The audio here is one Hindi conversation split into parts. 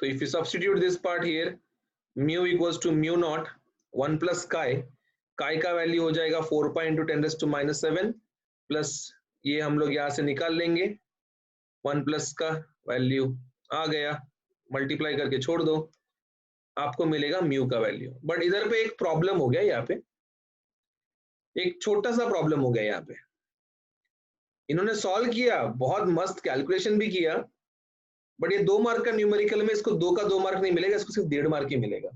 तो if you substitute this part here, mu equals to mu not 1 plus chi, chi का वैल्यू हो जाएगा 4 पाई इंटू 10⁻⁷ प्लस ये हम लोग यहाँ से निकाल लेंगे 1 प्लस का वैल्यू आ गया, मल्टीप्लाई करके छोड़ दो, आपको मिलेगा म्यू का वैल्यू। बट इधर पे एक प्रॉब्लम हो गया, यहाँ पे एक छोटा सा प्रॉब्लम हो गया। यहाँ पे इन्होंने सॉल्व किया, बहुत मस्त कैलकुलेशन भी किया, बट ये 2 मार्क का न्यूमेरिकल में इसको 2 का 2 मार्क नहीं मिलेगा, इसको सिर्फ 1.5 मार्क ही मिलेगा।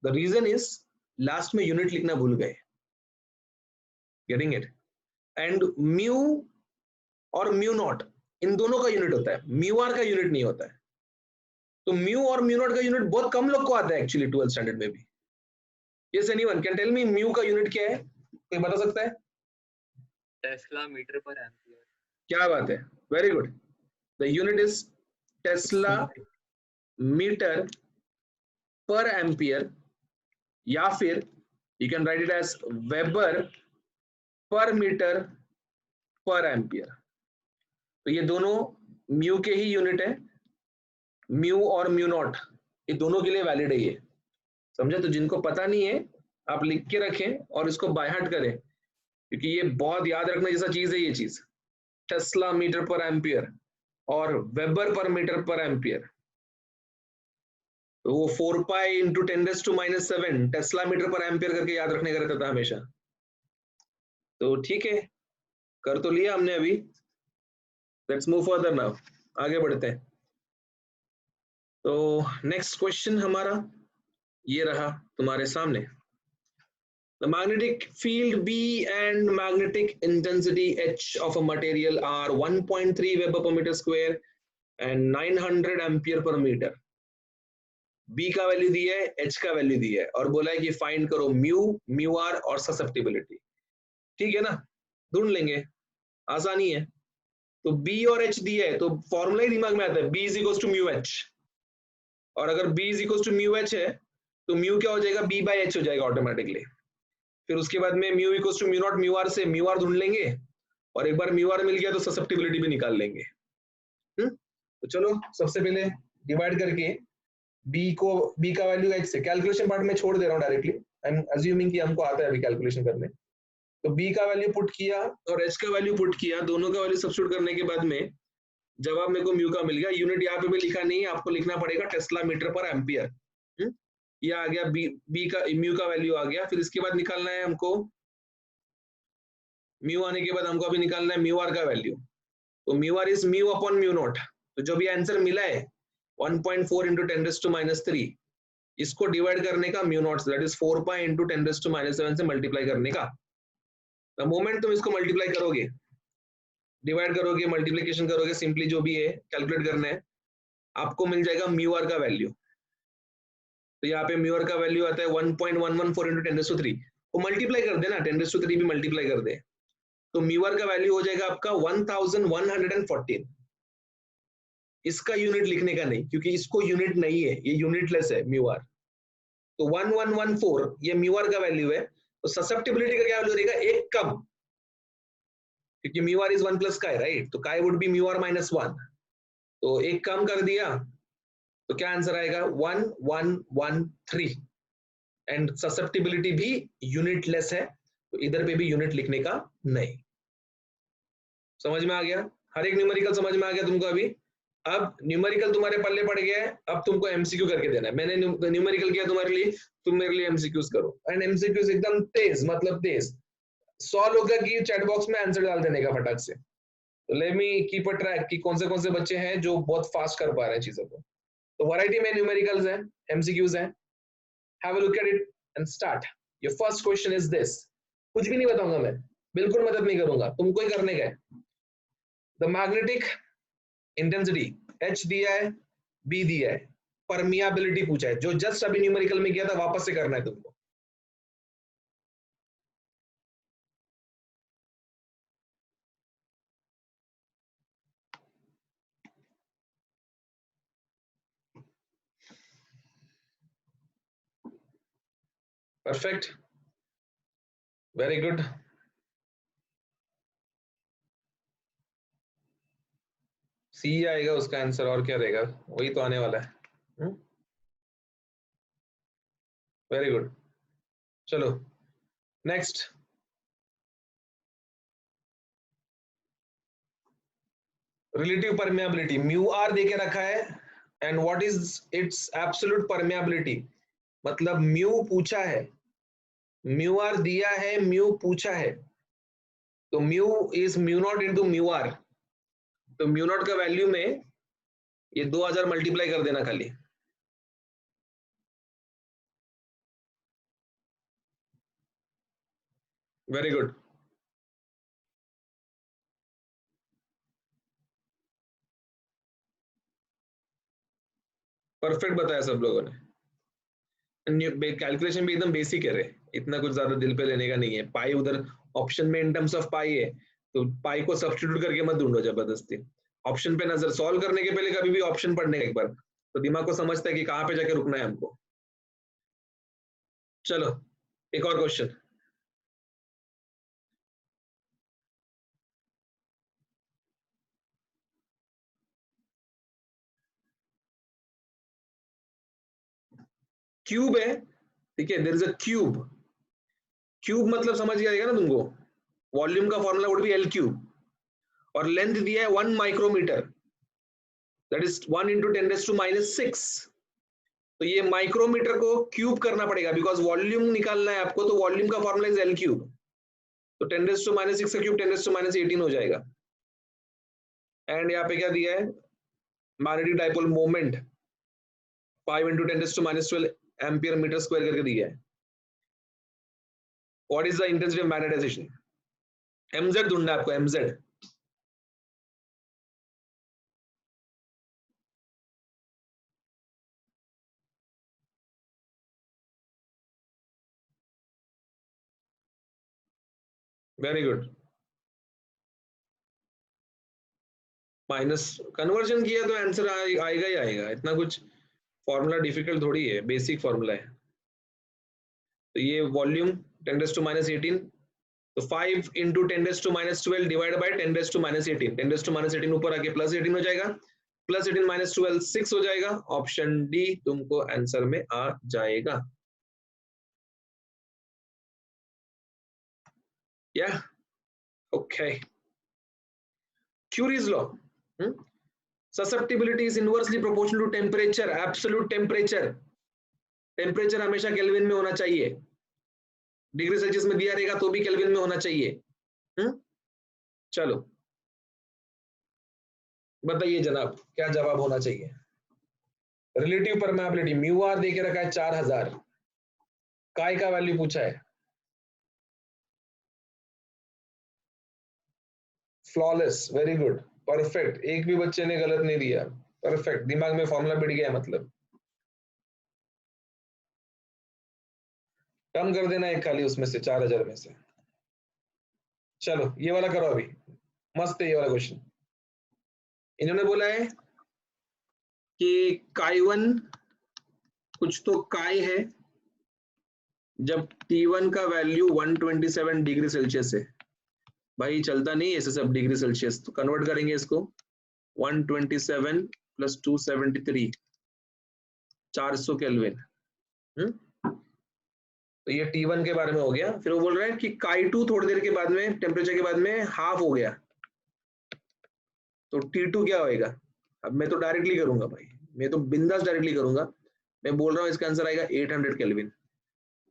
द रीजन इज लास्ट में यूनिट लिखना भूल गए। Getting it? एंड म्यू और म्यू नॉट इन दोनों का यूनिट होता है, म्यू आर का यूनिट नहीं होता है। तो म्यू और म्यू नॉट का यूनिट बहुत कम लोग को आता है एक्चुअली 12th स्टैंडर्ड में भी। Yes, anyone can tell me mu का यूनिट क्या है? कोई बता सकता है? Tesla metre per ampere. क्या बात है, very good. The unit is tesla metre per ampere, या फिर you can write it as weber per metre per ampere. तो ये दोनों म्यू के ही यूनिट है, म्यू और म्यू नॉट ये दोनों के लिए वैलिड है ये, समझे? तो जिनको पता नहीं है आप लिख के रखें और इसको बाय हार्ट करें, क्योंकि ये बहुत याद रखने जैसा चीज है ये चीज। टेस्ला मीटर पर एम्पियर और weber per metre per ampere, तो वो 4 pi into 10⁻⁷ Tesla metre per ampere करके याद रखने का रहता था हमेशा। तो ठीक है, कर तो लिया हमने अभी। लेट्स मूव फर्दर नाउ, आगे बढ़ते हैं। तो नेक्स्ट क्वेश्चन हमारा ये रहा तुम्हारे सामने। The magnetic field B and magnetic intensity H of a material are 1.3 Weber per meter square and 900 ampere per meter. B का वैल्यू दिया है, H का वैल्यू दिया है और बोला है कि फाइंड करो म्यू, म्यू आर और ससेप्टिबिलिटी। ठीक है ना, ढूंढ लेंगे, आसानी है। तो B और H दिया है तो फॉर्मूला ही दिमाग में आता है, B is equal to mu H, और अगर B is equal to mu H है तो म्यू क्या हो जाएगा, B बाय H हो जाएगा ऑटोमेटिकली। फिर उसके बाद में mu equals to mu not mu R से म्यू आर ढूंढ लेंगे, और एक बार म्यू आर मिल गया तो ससेप्टिबिलिटी भी निकाल लेंगे। तो चलो सबसे पहले डिवाइड करके बी का वैल्यू एच से, कैलकुलेशन पार्ट में छोड़ दे रहा हूँ डायरेक्टली, आई एम अज्यूमिंग कि हमको आता है अभी कैलकुलेशन करने। तो बी का वैल्यू पुट किया और एच का वैल्यू पुट किया, दोनों का वैल्यू सब्स्टिट्यूट करने के बाद में जवाब मेरे को म्यू का मिल गया। यूनिट यहाँ पे भी लिखा नहीं है, आपको लिखना पड़ेगा टेस्ला मीटर पर एम्पियर। ये आ गया बी का म्यू का वैल्यू आ गया। फिर इसके बाद निकालना है हमको, म्यू आने के बाद हमको अभी निकालना है म्यू आर का वैल्यू। तो mu R is mu upon mu not. तो जो भी आंसर मिला है 1.4 इंटू 10⁻3, इसको डिवाइड करने का mu naught, that is 4 pi into 10⁻7 से मल्टीप्लाई करने का। द मोमेंट तुम इसको मल्टीप्लाई करोगे, डिवाइड करोगे, मल्टीप्लीकेशन करोगे, सिंपली जो भी है कैलकुलेट करना है, आपको मिल जाएगा म्यू आर का वैल्यू। तो यहाँ पे म्यू आर का वैल्यू आता है 1.114 इंटू 10⁻3, वो मल्टीप्लाई कर दे ना, 10⁻3 भी मल्टीप्लाई कर दे, तो म्यू आर का वैल्यू हो जाएगा आपका 1114। इसका यूनिट लिखने का नहीं, क्योंकि इसको यूनिट नहीं है, ये यूनिटलेस है म्यू आर। तो 1114 ये म्यू आर का वैल्यू है। तो ससेप्टिबिलिटी का क्या वैल्यू रहेगा, एक कम, क्योंकि म्यू आर इज 1 प्लस काय, राइट? तो काय वुड बी म्यू आर -1, तो एक कम कर दिया, तो क्या आंसर आएगा 1113। एंड ससेप्टिबिलिटी भी यूनिटलेस है, तो इधर पे भी यूनिट लिखने का नहीं। समझ में आ गया? हर एक न्यूमेरिकल समझ में आ गया तुमको अभी? अब न्यूमेरिकल तुम्हारे पल्ले पड़ गया है, अब तुमको एमसीक्यू करके देना है। मैंने न्यूमेरिकल किया तुम्हारे लिए, तुम मेरे लिए एमसीक्यूज करो। एंड एमसीक्यूज एकदम तेज, मतलब तेज, 100 लोग की चैट बॉक्स में आंसर डाल देने का फटाक से। तो let me keep a track कि कौन से बच्चे हैं जो बहुत फास्ट कर पा रहे हैं चीजों को। तो वैरायटी में न्यूमेरिकल्स हैं, एमसीक्यूज हैं। Have a look at it and start. Your first question is this. कुछ भी नहीं बताऊंगा मैं, बिल्कुल मदद नहीं करूंगा, तुमको ही करने का है। द मैग्नेटिक इंटेंसिटी H दिया है, B दिया है, परमियाबिलिटी पूछा है, जो जस्ट अभी न्यूमेरिकल में किया था वापस से करना है तुमको। Perfect, very good. सी आएगा उसका आंसर, और क्या रहेगा, वही तो आने वाला है। Very good. चलो next, relative permeability mu R देके रखा है, and what is its absolute permeability, मतलब म्यू पूछा है, म्यू आर दिया है, म्यू पूछा है, तो mu is mu not into mu R, तो म्यू नॉट का वैल्यू में ये 2000 मल्टीप्लाई कर देना खाली। वेरी गुड, परफेक्ट बताया सब लोगों ने। कैलकुलेशन भी एकदम बेसिक है रे, इतना कुछ ज्यादा दिल पे लेने का नहीं है। पाई उधर ऑप्शन में इन टर्म्स ऑफ पाई है, तो पाई को सब्स्टिट्यूट करके मत ढूंढो जबरदस्ती। ऑप्शन पे नजर, सॉल्व करने के पहले कभी भी ऑप्शन पढ़ने का एक बार, तो दिमाग को समझता है कि कहाँ पे जाके रुकना है हमको। चलो एक और क्वेश्चन, क्यूब है, ठीक है, there is a cube, cube मतलब समझ जाएगा ना तुमको, वॉल्यूम का formula would be L cube, और लेंथ दिया है 1 माइक्रोमीटर, दैट इज 1 इंटू 10⁻⁶। तो ये माइक्रोमीटर को क्यूब करना पड़ेगा, बिकॉज वॉल्यूम निकालना है आपको, तो वॉल्यूम का फॉर्मूला इज एल क्यूब, तो 10⁻⁶ का क्यूब 10⁻18 हो जाएगा। एंड यहाँ पे क्या दिया है, magnetic dipole moment 5 into 10⁻12 ampere metre square करके दिया है। What is the intensity of magnetization, MZ ढूंढना है आपको, MZ. Very good, minus conversion किया तो आंसर आएगा ही आएगा, इतना कुछ फॉर्मूला डिफिकल्ट थोड़ी है, बेसिक फॉर्मूला है। तो ये वॉल्यूम 10⁻18, तो 5 इंटू 10⁻12 डिवाइड बाई 10⁻18, 10⁻18 ऊपर आके +18 हो जाएगा, +18 -12 6 हो जाएगा, ऑप्शन डी तुमको आंसर में आ जाएगा। या okay, curies law, susceptibility is inversely proportional to temperature, absolute temperature, temperature हमेशा केल्विन में होना चाहिए, डिग्री सेल्सियस में दिया रहेगा तो भी केल्विन में होना चाहिए। चलो बताइए जनाब, क्या जवाब होना चाहिए। रिलेटिव परमेबिलिटी म्यू आर देके रखा है 4000, काय का वैल्यू पूछा है, फ्लॉलेस, वेरी गुड, परफेक्ट, एक भी बच्चे ने गलत नहीं दिया, परफेक्ट, दिमाग में फॉर्मूला बिठ गया, मतलब कम कर देना एक खाली उसमें से 4000 में से। चलो ये वाला करो अभी, मस्त है ये वाला क्वेश्चन। इन्होंने बोला है कि काय1 कुछ तो काय है जब T1 का वैल्यू 127 डिग्री सेल्सियस है, भाई चलता नहीं ऐसे सब डिग्री सेल्सियस, तो कन्वर्ट करेंगे इसको 127 + 273 400 केल्विन। तो ये T1 के बारे में हो गया। फिर वो बोल रहा है कि K2 थोड़ी देर के बाद में, टेम्परेचर के बाद में हाफ हो गया, तो T2 क्या होएगा। अब मैं तो डायरेक्टली करूंगा भाई, मैं तो बिंदास डायरेक्टली करूंगा, मैं बोल रहा हूँ इसका आंसर आएगा 800 केल्विन।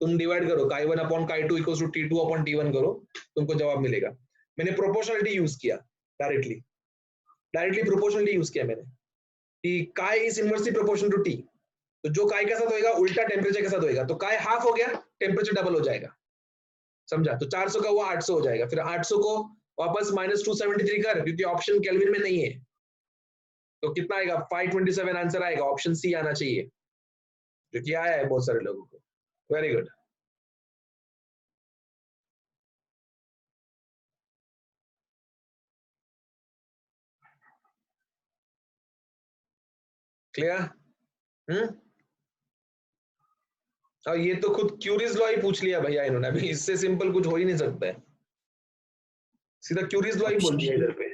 तुम डिवाइड करो K1 upon K2 equals to T2 upon T1 करो, तुमको जवाब मिलेगा। मैंने प्रोपोर्शनलिटी यूज किया, डायरेक्टली प्रोपोर्शनलिटी यूज किया मैंने, कि K is inversely proportional to T, तो जो K के साथ होएगा उल्टा टेम्परेचर के साथ होएगा, तो K हाफ हो गया, टेम्परेचर डबल हो जाएगा, समझा। तो 400 का हुआ 800 हो जाएगा, फिर 800 को वापस -273 कर, क्योंकि ऑप्शन केल्विन में नहीं है, तो कितना आएगा 527 आंसर आएगा, ऑप्शन सी आना चाहिए, जो कि आया है बहुत सारे लोगों को। Very good, clear. और ये तो खुद क्यूरीज लॉ ही पूछ लिया भैया इन्होंने, अभी इससे सिंपल कुछ हो ही नहीं सकता है, सीधा क्यूरीज लॉ ही बोल दिया इधर पे।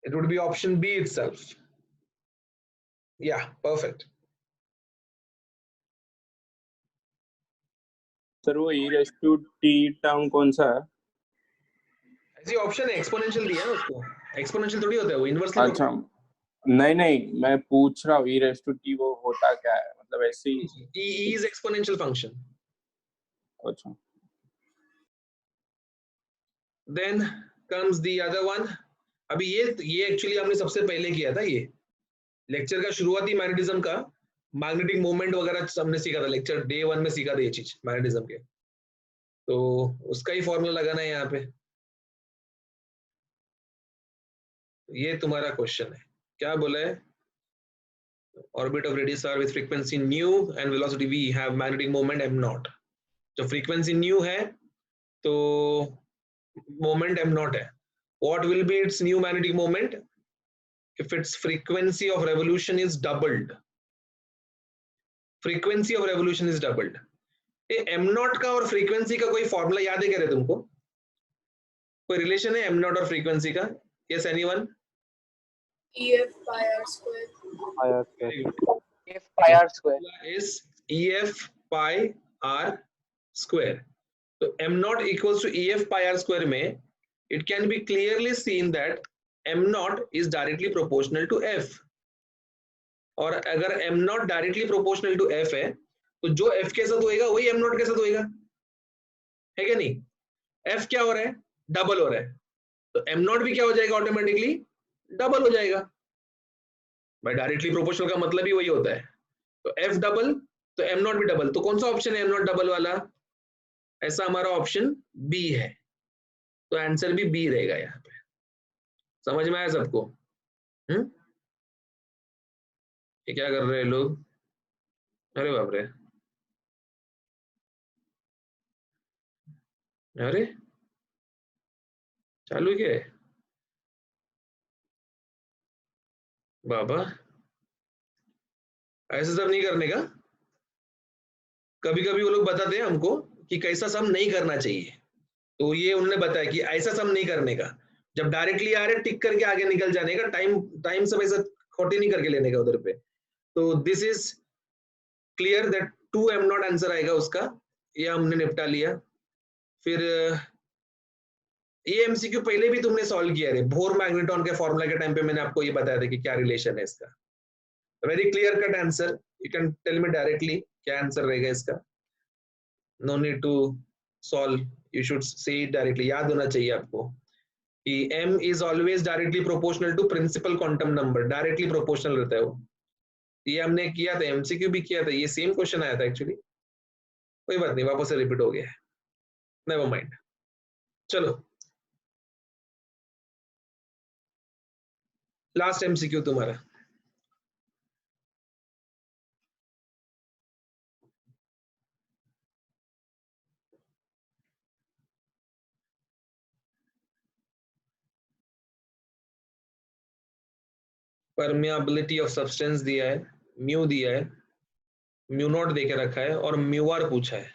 It would be option B itself. Yeah, perfect. Sir वो e raised to t term कौन सा है? ऐसी ऑप्शन है, एक्सपोनेंशियल दिया है उसको, एक्सपोनेंशियल थोड़ी होता है वो, इनवर्सली होता अच्छा नहीं मैं पूछ रहा हूँ e raised to t वो होता क्या है, मतलब ऐसे ही? है। E is exponential function. अच्छा Then comes the other one. अभी ये एक्चुअली हमने सबसे पहले किया था, ये लेक्चर का शुरुआती मैग्नेटिज्म का मैग्नेटिक मोमेंट वगैरह हमने सीखा था, लेक्चर डे 1 में सीखा था ये चीज मैग्नेटिज्म के, तो उसका ही फॉर्मूला लगाना है यहाँ पे। ये तुम्हारा क्वेश्चन है, क्या बोला है? Orbit of radius R with frequency nu and velocity v have magnetic moment m not. जो फ्रीक्वेंसी न्यू है तो मोमेंट m नॉट है। What will be its new magnetic moment if its frequency of revolution is doubled? frequency of revolution is doubled. ये m नॉट का और फ्रीक्वेंसी का कोई फॉर्मूला याद है क्या रे तुमको? कोई रिलेशन है m नॉट और फ्रीक्वेंसी का? yes anyone? EF pi r square. EF pi r square is EF pi r square. तो m not equals to EF pi r square में it can be clearly seen that m not is directly proportional to f. और अगर m not directly proportional to f है तो जो f के साथ होएगा वही m नॉट के साथ होएगा, है क्या नहीं? f क्या हो रहा है? डबल हो रहा है, तो m नॉट भी क्या हो जाएगा? ऑटोमेटिकली डबल हो जाएगा। भाई डायरेक्टली प्रोपोर्शनल का मतलब ही वही होता है, तो f डबल तो m नॉट भी डबल, तो कौन सा ऑप्शन है m नॉट डबल वाला? ऐसा हमारा ऑप्शन B है, तो आंसर भी B रहेगा यहाँ पे। समझ में आया सबको? ये क्या कर रहे हैं लोग? अरे बाप रे, अरे चालू क्या है बाबा? ऐसे सब नहीं करने का। कभी कभी वो लोग बताते हैं हमको कि कैसा सम नहीं करना चाहिए, तो ये उन्होंने बताया कि ऐसा सम नहीं करने का, जब डायरेक्टली आ रहे टिक करके आगे निकल जाने का, टाइम सब ऐसा खोटी नहीं करके लेने का उधर पे। तो this is clear that 2m not answer आएगा उसका, ये हमने निपटा लिया। फिर ये एमसीक्यू पहले भी तुमने सॉल्व किया है, बोर मैग्नेटॉन के फॉर्मूला के टाइम पे मैंने आपको ये बताया था कि क्या रिलेशन है इसका। Very clear cut answer, you can tell me directly क्या आंसर रहेगा इसका। No need to solve, you should say it directly, याद होना चाहिए आपको कि m is always directly proportional to principal quantum number, directly proportional रहता है वो। ये हमने किया था, एमसीक्यू भी किया था, ये सेम क्वेश्चन आया था एक्चुअली, कोई बात नहीं, वापस से रिपीट हो गया है, नेवर माइंड। चलो लास्ट एमसीक्यू तुम्हारा। परमियाबिलिटी ऑफ सब्सटेंस दिया है, म्यू दिया है, म्यू नॉट देके रखा है और म्यू आर पूछा है।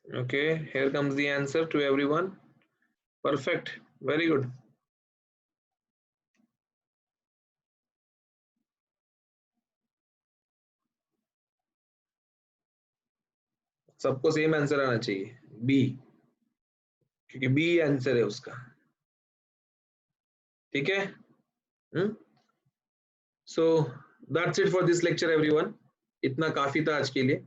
Okay, here comes the answer to everyone. Perfect, very good. सबको सेम आंसर आना चाहिए, बी, क्योंकि बी आंसर है उसका, ठीक है? So that's it for this lecture everyone, इतना काफी था आज के लिए।